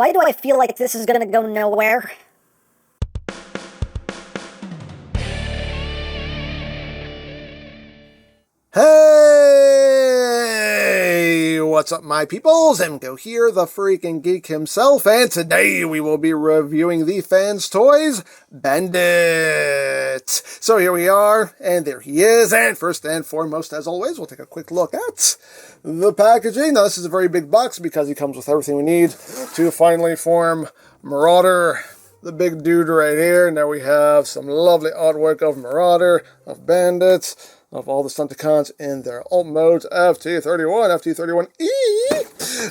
Why do I feel like this is gonna go nowhere? Hey! What's up, my peoples? EmGo here, the freaking geek himself, and today we will be reviewing the fans' toys, Bandit! So here we are, and there he is, and first and foremost, as always, we'll take a quick look at the packaging. Now, this is a very big box because he comes with everything we need to finally form Marauder, the big dude right here. And now we have some lovely artwork of Marauder, of Bandit, of all the Stunticons in their alt modes, FT31, FT31E.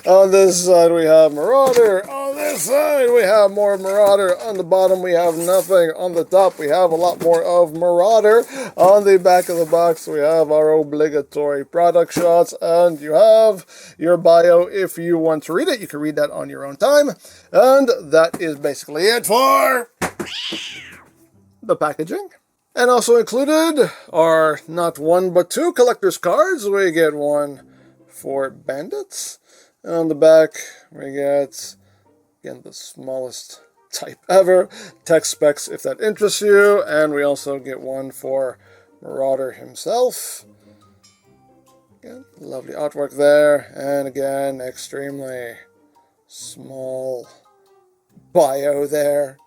On this side we have Marauder. On this side we have more Marauder. On the bottom we have nothing. On the top we have a lot more of Marauder. On the back of the box we have our obligatory product shots. And you have your bio if you want to read it. You can read that on your own time. And that is basically it for the packaging. And also included are not one but two collector's cards. We get one for Bandits. And on the back, we get, again, the smallest type ever, text specs if that interests you. And we also get one for Marauder himself. Again, lovely artwork there. And again, extremely small bio there,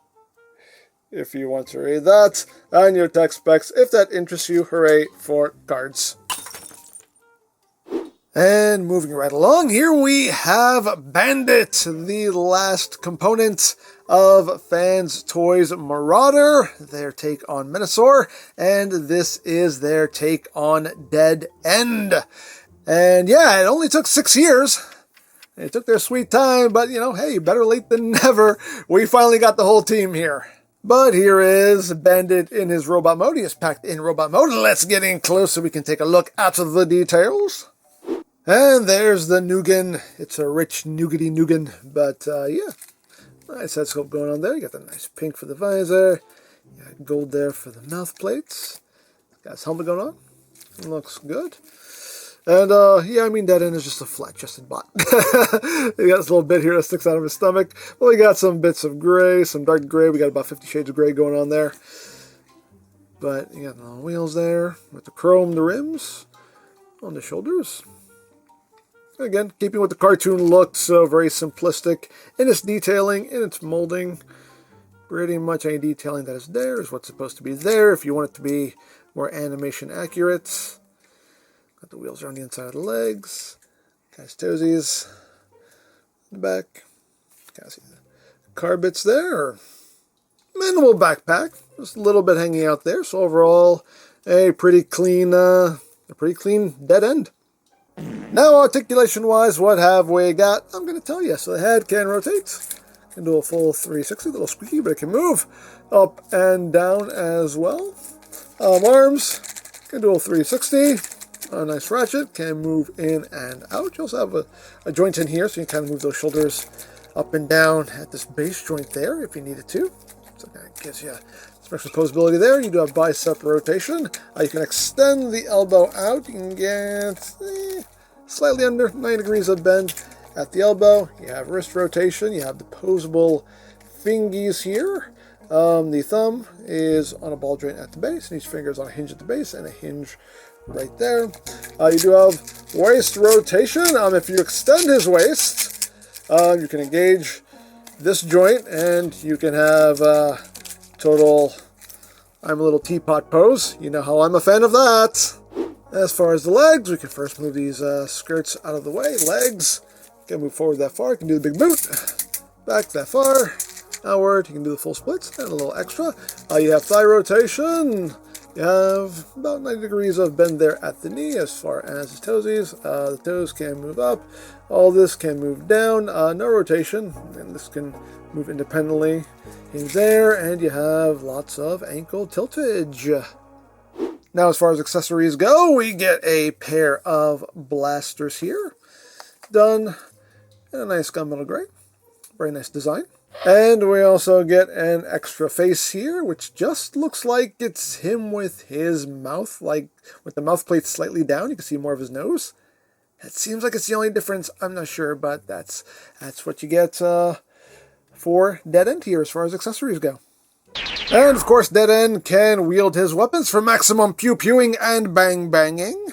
if you want to read that, and your text specs if that interests you. Hooray for cards. And moving right along, here we have Bandit, the last component of Fans Toys Marauder, their take on Menasor, and this is their take on Dead End. And yeah, it only took 6 years. It took their sweet time, but you know, hey, better late than never. We finally got the whole team here. But here is Bandit in his robot mode. He is packed in robot mode. Let's get in close so we can take a look at the details. And there's the Nugan. It's a rich nougaty Nugan, but yeah. Nice head sculpt going on there. You got the nice pink for the visor. You got gold there for the mouth plates. Got his helmet going on. Looks good. And, yeah, I mean, Dead End is just a flat-chested bot. He got this little bit here that sticks out of his stomach. Well, we got some bits of gray, some dark gray. We got about 50 shades of gray going on there. But you got the little wheels there with the chrome, the rims on the shoulders. Again, keeping with the cartoon look, so very simplistic in its detailing, in its molding. Pretty much any detailing that is there is what's supposed to be there if you want it to be more animation accurate. Got the wheels around the inside of the legs. Got his toesies in the back. Got the car bits there. Minimal backpack. Just a little bit hanging out there. So overall, a pretty clean Dead End. Now, articulation-wise, what have we got? I'm going to tell you. So the head can rotate. Can do a full 360. A little squeaky, but it can move up and down as well. Arms can do a 360. A nice ratchet, can move in and out. You also have a joint in here, so you can kind of move those shoulders up and down at this base joint there if you needed to. So that gives you special posability there. You do have bicep rotation. You can extend the elbow out. You can get slightly under 9 degrees of bend at the elbow. You have wrist rotation. You have the posable fingies here. The thumb is on a ball joint at the base, and each finger is on a hinge at the base and a hinge right there. You do have waist rotation. If you extend his waist, you can engage this joint, and you can have total I'm a little teapot pose. You know how I'm a fan of that. As far as the legs, we can first move these skirts out of the way. Legs, can move forward that far. You can do the big boot. Back that far. Outward, you can do the full splits and a little extra. You have thigh rotation. You have about 90 degrees of bend there at the knee as far as his toesies. The toes can move up. All this can move down. No rotation. And this can move independently in there. And you have lots of ankle tiltage. Now, as far as accessories go, we get a pair of blasters here. Done in a nice gunmetal gray. Very nice design. And we also get an extra face here, which just looks like it's him with his mouth, like with the mouth plate slightly down. You can see more of his nose. It seems like it's the only difference. I'm not sure, but that's what you get for Dead End here as far as accessories go. And of course, Dead End can wield his weapons for maximum pew-pewing and bang-banging.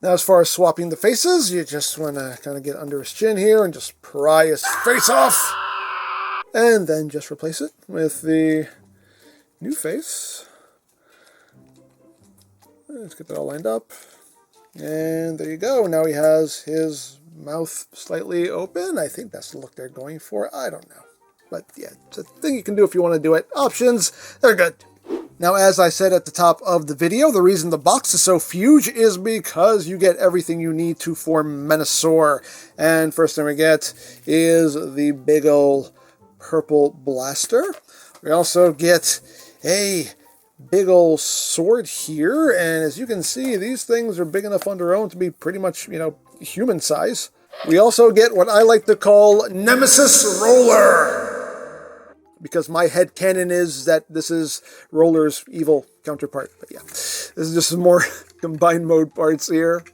Now, as far as swapping the faces, you just want to kind of get under his chin here and just pry his face off. And then just replace it with the new face. Let's get that all lined up. And there you go. Now he has his mouth slightly open. I think that's the look they're going for. I don't know. But yeah, it's a thing you can do if you want to do it. Options, they're good. Now, as I said at the top of the video, the reason the box is so huge is because you get everything you need to form Menasor. And first thing we get is the big ol' purple blaster. We also get a big ol' sword here. And as you can see, these things are big enough on their own to be pretty much, human size. We also get what I like to call Nemesis Roller, because my headcanon is that this is Roller's evil counterpart. But yeah, this is just some more combined mode parts here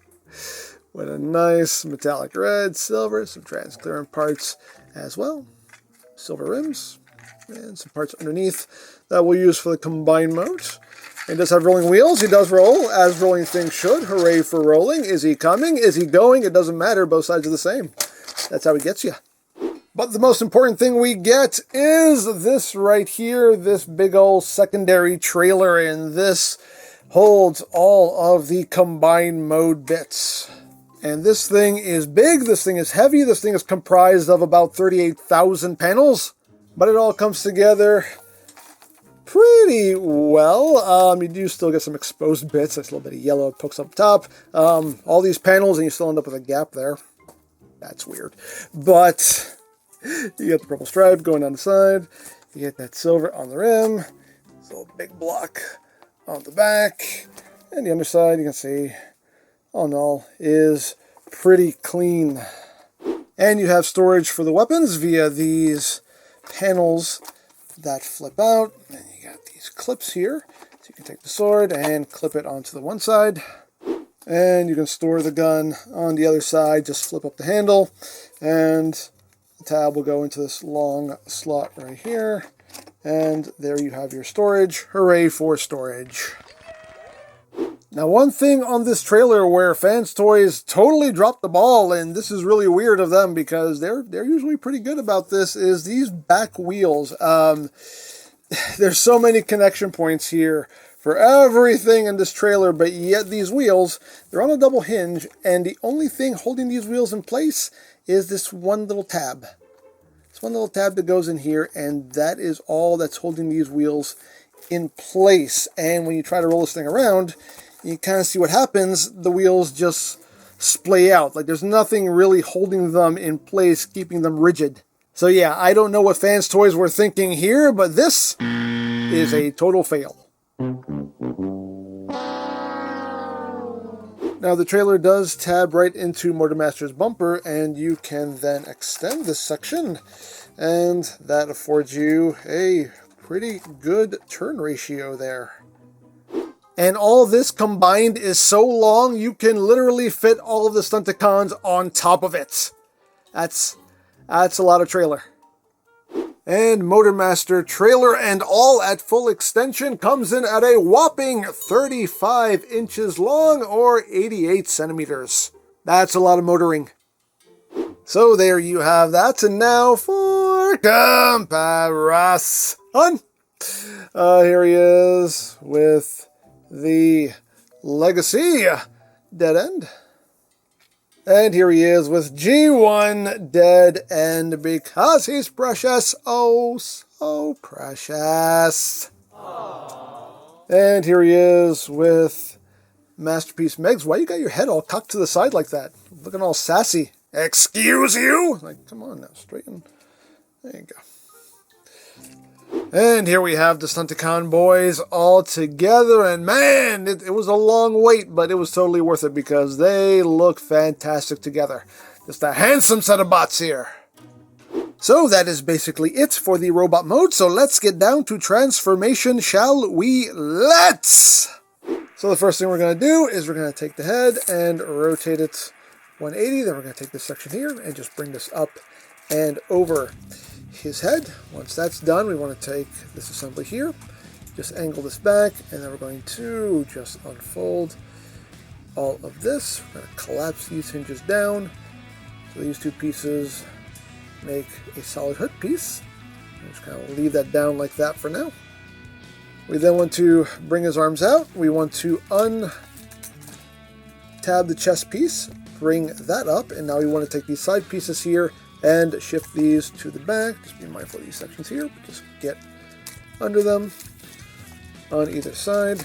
with a nice metallic red, silver, some transparent parts as well, silver rims, and some parts underneath that we'll use for the combined mode. He does have rolling wheels. He does roll, as rolling things should. Hooray for rolling. Is he coming? Is he going? It doesn't matter. Both sides are the same. That's how he gets you. But the most important thing we get is this right here, this big old secondary trailer, and this holds all of the combined mode bits. And this thing is big, this thing is heavy, this thing is comprised of about 38,000 panels, but it all comes together pretty well. You do still get some exposed bits. There's a little bit of yellow that pokes up top. All these panels, and you still end up with a gap there. That's weird. But you get the purple stripe going down the side. You get that silver on the rim. This little big block on the back. And the underside, you can see, all in all, is pretty clean. And you have storage for the weapons via these panels that flip out. And you got these clips here. So you can take the sword and clip it onto the one side. And you can store the gun on the other side. Just flip up the handle. And the tab will go into this long slot right here. And there you have your storage. Hooray for storage. Now, one thing on this trailer where Fans Toys totally dropped the ball, and this is really weird of them because they're usually pretty good about this, is these back wheels. There's so many connection points here for everything in this trailer, but yet these wheels, they're on a double hinge, and the only thing holding these wheels in place is this one little tab. It's one little tab that goes in here, and that is all that's holding these wheels in place. And when you try to roll this thing around, you kind of see what happens. The wheels just splay out. Like there's nothing really holding them in place, keeping them rigid. So yeah, I don't know what Fans Toys were thinking here, but this is a total fail. Now the trailer does tab right into Motormaster's bumper, and you can then extend this section, and that affords you a pretty good turn ratio there. And all this combined is so long, you can literally fit all of the Stunticons on top of it. That's a lot of trailer. And Motormaster trailer and all at full extension comes in at a whopping 35 inches long or 88 centimeters. That's a lot of motoring. So there you have that. And now for comparison. Here he is with the Legacy Dead End. And here he is with G1 Dead End because he's precious. Oh, so precious. Aww. And here he is with Masterpiece Megs. Why you got your head all cocked to the side like that? Looking all sassy. Excuse you? Like, come on now, straighten. There you go. And here we have the Stunticon boys all together, and man, it was a long wait, but it was totally worth it because they look fantastic together. Just a handsome set of bots here. So that is basically it for the robot mode, so let's get down to transformation, shall we? Let's! So the first thing we're going to do is we're going to take the head and rotate it 180, then we're going to take this section here and just bring this up and over his head. Once that's done, we want to take this assembly here, just angle this back, and then we're going to just unfold all of this. We're going to collapse these hinges down. So these two pieces make a solid hood piece. Just kind of leave that down like that for now. We then want to bring his arms out. We want to untab the chest piece, bring that up, and now we want to take these side pieces here and shift these to the back. Just be mindful of these sections here. Just get under them on either side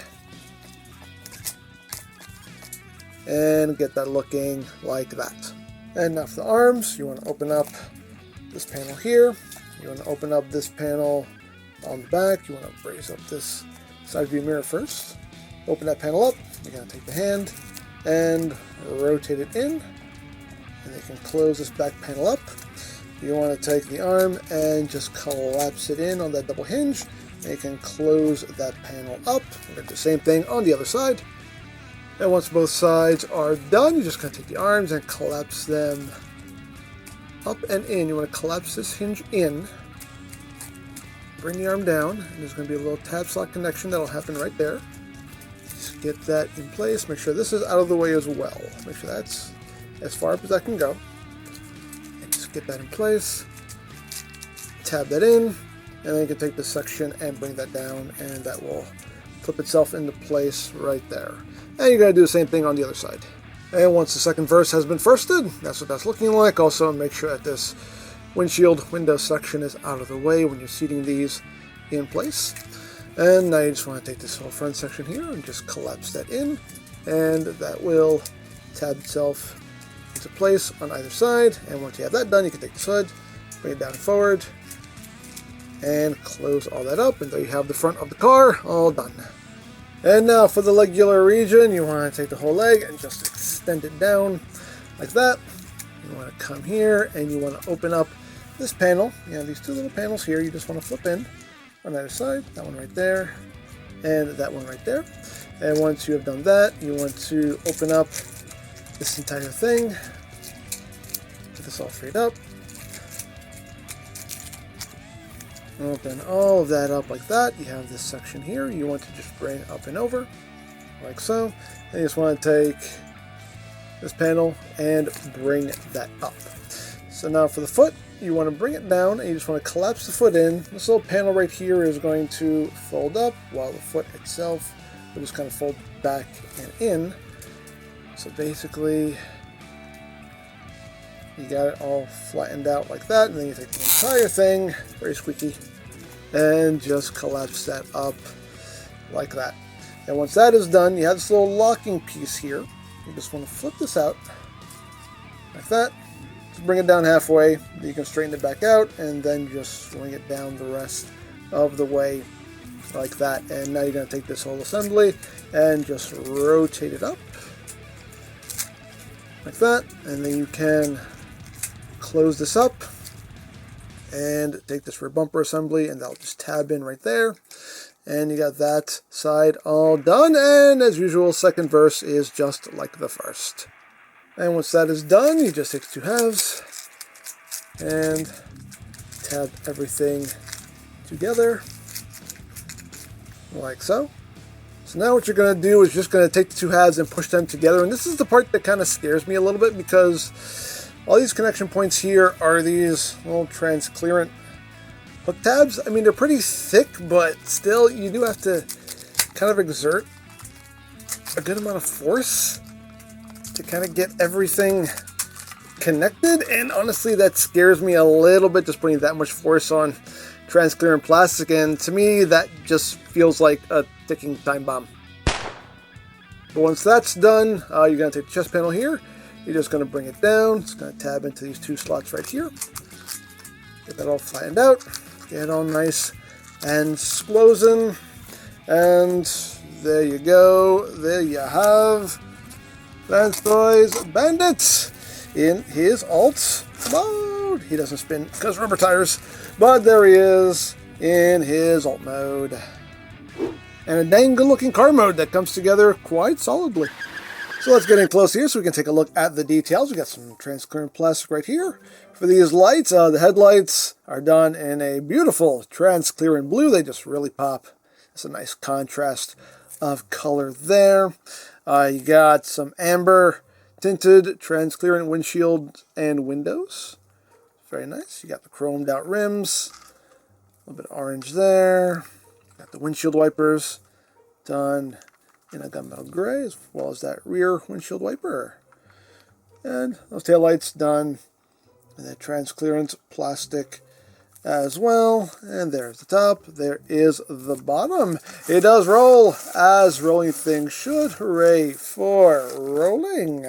and get that looking like that. And now for the arms, you want to open up this panel here. You want to open up this panel on the back. You want to raise up this side view mirror first. Open that panel up. You're going to take the hand and rotate it in. And you can close this back panel up. You want to take the arm and just collapse it in on that double hinge. And you can close that panel up. We're going to do the same thing on the other side. And once both sides are done, you're just going to take the arms and collapse them up and in. You want to collapse this hinge in. Bring the arm down, and there's going to be a little tab slot connection that'll happen right there. Just get that in place. Make sure this is out of the way as well. Make sure that's as far up as that can go. And just get that in place. Tab that in, and then you can take this section and bring that down, and that will clip itself into place right there. And you're going to do the same thing on the other side. And once the second verse has been firsted, that's what that's looking like. Also, make sure that this windshield window section is out of the way when you're seating these in place. And now you just want to take this whole front section here and just collapse that in, and that will tab itself into place on either side. And once you have that done, you can take this hood, bring it down and forward, and close all that up, and there you have the front of the car all done. And now for the legular region, you want to take the whole leg and just extend it down like that. You want to come here and you want to open up this panel. You have these two little panels here. You just want to flip in on either side. That one right there and that one right there. And once you have done that, you want to open up this entire thing. Get this all freed up. Open all of that up like that. You have this section here. You want to just bring up and over like so. And you just want to take this panel and bring that up. So now for the foot, you want to bring it down and you just want to collapse the foot in. This little panel right here is going to fold up while the foot itself will just kind of fold back and in. So basically, you got it all flattened out like that, and then you take the entire thing, very squeaky, and just collapse that up like that. And once that is done, you have this little locking piece here. You just want to flip this out like that. Just bring it down halfway. You can straighten it back out, and then just swing it down the rest of the way like that. And now you're going to take this whole assembly and just rotate it up like that, and then you can close this up and take this rear bumper assembly, and that'll just tab in right there. And you got that side all done, and as usual, second verse is just like the first. And once that is done, you just take two halves and tab everything together like so. So now what you're going to do is just going to take the two halves and push them together. And this is the part that kind of scares me a little bit, because all these connection points here are these little transparent hook tabs. I mean, they're pretty thick, but still you do have to kind of exert a good amount of force to kind of get everything connected. And honestly, that scares me a little bit, just putting that much force on transparent plastic, and to me that just feels like a ticking time bomb. But once that's done, you're going to take the chest panel here. You're just going to bring it down. It's going to tab into these two slots right here. Get that all flattened out. Get it all nice and squozen. And there you go. There you have Fans Toys Bandit in his alt mode. He doesn't spin because rubber tires, but there he is in his alt mode. And a dang good looking car mode that comes together quite solidly. So let's get in close here so we can take a look at the details. We got some transparent plastic right here for these lights. The headlights are done in a beautiful transparent blue. They just really pop. It's a nice contrast of color there. You got some amber tinted transparent windshield and windows. Very nice. You got the chromed out rims. A little bit of orange there. Got the windshield wipers done in a gunmetal gray, as well as that rear windshield wiper. And those taillights done in that transparent plastic as well. And there's the top. There is the bottom. It does roll, as rolling things should. Hooray for rolling.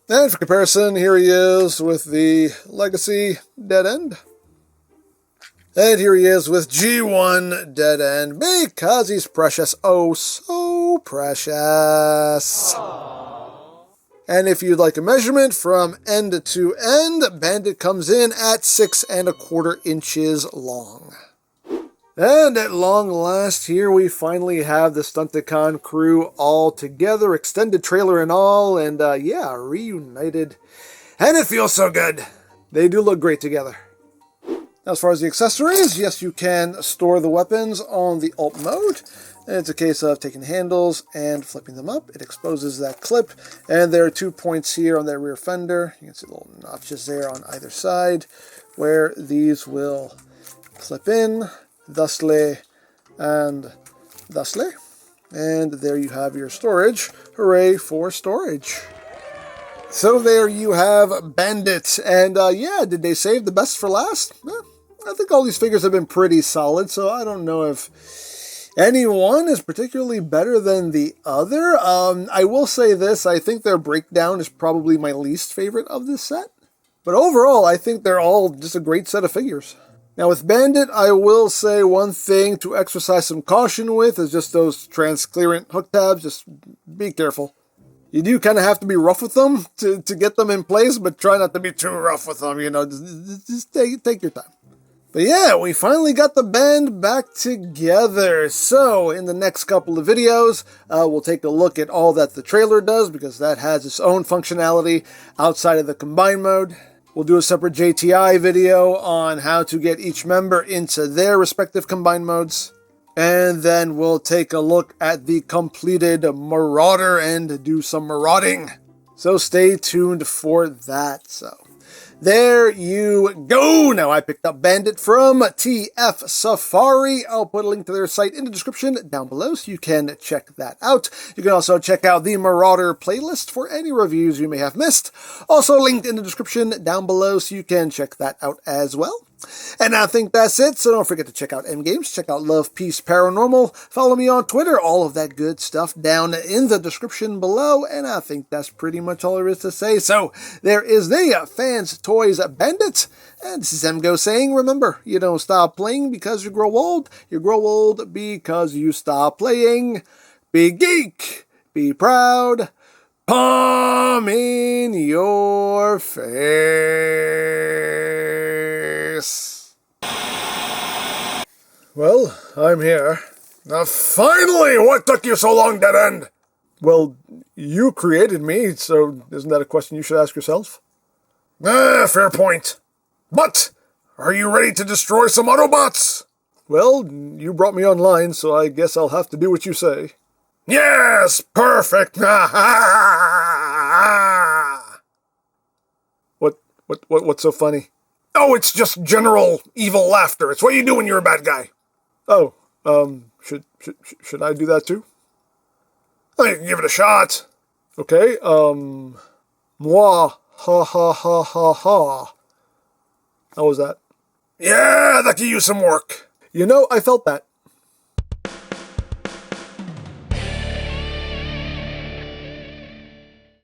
And for comparison, here he is with the Legacy Dead End. And here he is with G1 Dead End, because he's precious. Oh, so precious. Aww. And if you'd like a measurement from end to end, Bandit comes in at 6 1/4 inches long. And at long last, here we finally have the Stunticon crew all together, extended trailer and all, and yeah, reunited. And it feels so good. They do look great together. As far as the accessories, yes, you can store the weapons on the alt mode. And it's a case of taking handles and flipping them up. It exposes that clip. And there are 2 points here on that rear fender. You can see little notches there on either side where these will clip in, thusly and thusly. And there you have your storage. Hooray for storage. So there you have Bandit. And yeah, did they save the best for last? I think all these figures have been pretty solid, so I don't know if anyone is particularly better than the other. I will say this, I think their breakdown is probably my least favorite of this set. But overall, I think they're all just a great set of figures. Now with Bandit, I will say one thing to exercise some caution with is just those transparent hook tabs. Just be careful. You do kind of have to be rough with them to get them in place, but try not to be too rough with them, you know, just take your time. But yeah, we finally got the band back together. So in the next couple of videos, we'll take a look at all that the trailer does, because that has its own functionality outside of the combine mode. We'll do a separate JTI video on how to get each member into their respective combine modes. And then we'll take a look at the completed Marauder and do some marauding. So stay tuned for that. So there you go. Now I picked up Bandit from TF Safari. I'll put a link to their site in the description down below so you can check that out. You can also check out the Marauder playlist for any reviews you may have missed. Also linked in the description down below so you can check that out as well. And I think that's it, so don't forget to check out EmGo's, check out Love, Peace, Paranormal, follow me on Twitter, all of that good stuff down in the description below, and I think that's pretty much all there is to say. So, there is the Fans Toys Bandit, and this is EmGo saying, remember, you don't stop playing because you grow old because you stop playing. Be geek, be proud, palm in your face. Well, I'm here. Now finally! What took you so long, Dead End? Well, you created me, so isn't that a question you should ask yourself? Fair point. But, are you ready to destroy some Autobots? Well, you brought me online, so I guess I'll have to do what you say. Yes! Perfect! What's so funny? Oh, it's just general evil laughter. It's what you do when you're a bad guy. Oh, should I do that too? I mean, give it a shot. Okay, Mwah, ha ha ha ha ha. How was that? Yeah, that could use some work. You know, I felt that.